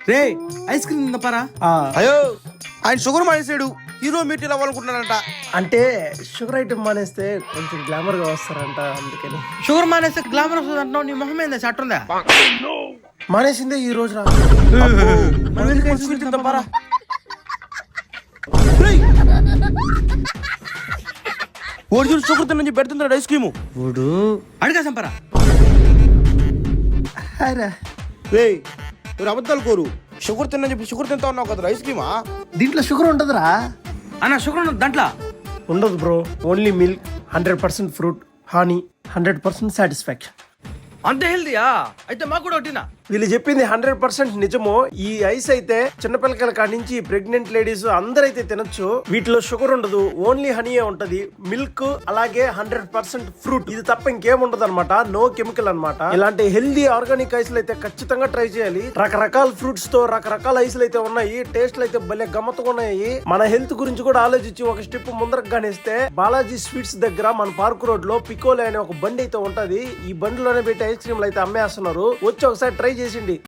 రే ice cream తిందాపారా. అయ్యో ఆయన sugar మానేసాడు, hero meet అవ్వాలనుకుంటున్నాడంట. అంటే షుగర్ ఐటమ్ మానేస్తే కొంచెం గ్లామర్ గా వస్తారంట, అందుకని. షుగర్ మానేస్తే గ్లామర్ వస్తుంది అంటున్నావు. నీ మొహం ఏందా షర్ట్ ఉందా? మానేసిందే ఈ రోజు రా. మనం వెళ్ళి కొంచెం sweet తిందాం పారా. ఒరిజినల్ షుగర్ తిని పెడుతున్నాడు ఐస్ క్రీము. ఊడు అడిగా సంపరా. రే మీరు అబద్ధాలు కోరు, షుగర్ తిన్నా చెప్పి షుగర్ తింటా ఉన్నావు కదా ఐస్ క్రీమా? దీంట్లో షుగర్ ఉంటదిరా? అన్న షుగర్ ఉన్నది దాంట్లో. ఉండదు bro, only milk, 100% fruit, honey, 100% satisfaction. అంత హెల్దీయా? అయితే మాకు కూడా ఒకటినా. వీళ్ళు చెప్పింది 100% నిజమో. ఈ ఐస్ అయితే చిన్నపిల్లకాయల కాడి నుంచి ప్రెగ్నెంట్ లేడీస్ అందరైతే తినొచ్చు. వీటిలో షుగర్ ఉండదు, ఓన్లీ హనీయే ఉంటది, మిల్క్ అలాగే 100% ఫ్రూట్. ఇది తప్ప ఇంకేం ఉండదు అనమాట, నో కెమికల్ అనమాట. ఇలాంటి హెల్దీ ఆర్గానిక్ ఐస్లు అయితే ఖచ్చితంగా ట్రై చేయాలి. రకరకాల ఫ్రూట్స్ తో రకరకాల ఐస్లు అయితే ఉన్నాయి, టేస్ట్లు అయితే భలే గమ్మత్తుగా ఉన్నాయి. మన హెల్త్ గురించి కూడా ఆలోచించి ఒక స్టెప్ ముందరకు గానిస్తే బాలాజీ స్వీట్స్ దగ్గర మన పార్క్ రోడ్ లో పికోలే అనే ఒక బండి అయితే ఉంటది. ఈ బండిలోనే పెట్టి ఐస్ క్రీమ్లు అయితే అమ్మేస్తున్నారు. వచ్చి ఒకసారి ట్రై చేసిండి.